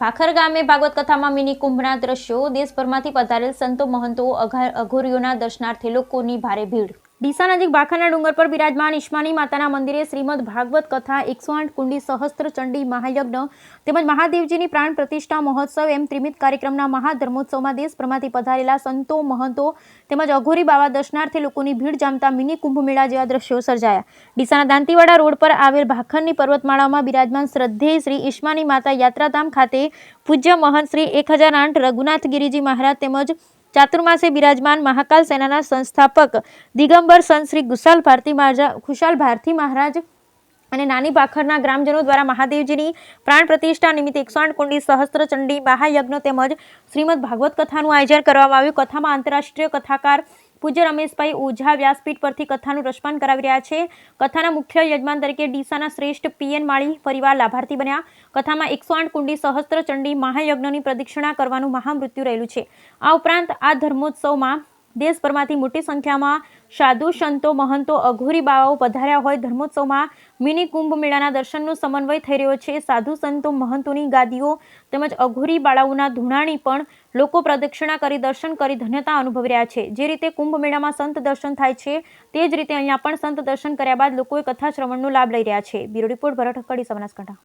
ભાખર ગામે ભાગવત કથામાં મિની કુંભના દ્રશ્યો। દેશભરમાંથી પધારેલ સંતો મહંતો અઘોરીઓના દર્શનાર્થે લોકોની ભારે ભીડ। ડીસા નજીક ભાખરના ડુંગર પર બિરાજમાન ઈશ્માની માતાના મંદિરે શ્રીમદ ભાગવત કથા 108 કુંડી સહસ્ત્ર ચંડી મહાયજ્ઞ તેમજ મહાદેવજીની પ્રાણ પ્રતિષ્ઠા મહોત્સવ એમ ત્રિમિત કાર્યક્રમના મહાધર્મોત્સવમાં દેશભરમાંથી પધારેલા સંતો મહંતો તેમજ અઘોરી બાવા દર્શનાર્થે લોકોની ભીડ જામતા મિની કુંભ મેળા જેવા દ્રશ્યો સર્જાયા। ડીસાના દાંતીવાડા રોડ પર આવેલ ભાખરની પર્વતમાળામાં બિરાજમાન શ્રદ્ધેય શ્રી ઈશ્માની માતા યાત્રાધામ ખાતે પૂજ્ય મહંત શ્રી 1008 રઘુનાથ ગિરિજી મહારાજ તેમજ ચાતુર્માસે બિરાજમાન મહાકાલ સેનાના સંસ્થાપક દિગંબર સંત શ્રી ખુશાલ ભારતી મહારાજ અને નાની ભાખરના ગ્રામજનો દ્વારા મહાદેવજીની પ્રાણ પ્રતિષ્ઠા નિમિત્તે 108 કુંડી સહસ્ત્ર ચંડી મહાયજ્ઞ તેમજ શ્રીમદ ભાગવત કથાનું આયોજન કરવામાં આવ્યું। કથામાં આંતરરાષ્ટ્રીય કથાકાર પૂજ્ય રમેશભાઈ ઓઝા વ્યાસપીઠ પરથી કથાનું રસપાન કરાવી રહ્યા છે। કથાના મુખ્ય યજમાન તરીકે ડીસાના શ્રેષ્ઠ પીએન માળી પરિવાર લાભાર્થી બન્યા। કથામાં 108 કુંડી સહસ્ત્ર ચંડી મહાયજ્ઞની પ્રદક્ષિણા કરવાનું મહામૃત્યુ રહેલું છે। આ ઉપરાંત આ ધર્મોત્સવમાં દેશભરમાંથી મોટી સંખ્યામાં સાધુ સંતો મહંતો અઘોરી બાવાઓ પધાર્યા હોય। ધર્મોત્સવમાં મિની કુંભ મેળાના દર્શનનો સમન્વય થઈ રહ્યો છે। સાધુ સંતો મહંતોની ગાદીઓ તેમજ અઘોરી બાળાઓના ધૂણાણી પણ લોકો પ્રદક્ષિણા કરી દર્શન કરી ધન્યતા અનુભવી રહ્યા છે। જે રીતે કુંભ મેળામાં સંત દર્શન થાય છે તે જ રીતે અહીંયા પણ સંત દર્શન કર્યા બાદ લોકોએ કથા શ્રવણનો લાભ લઈ રહ્યા છે। બ્યુરો રિપોર્ટ ભરત હક્કડી, બનાસકાંઠા।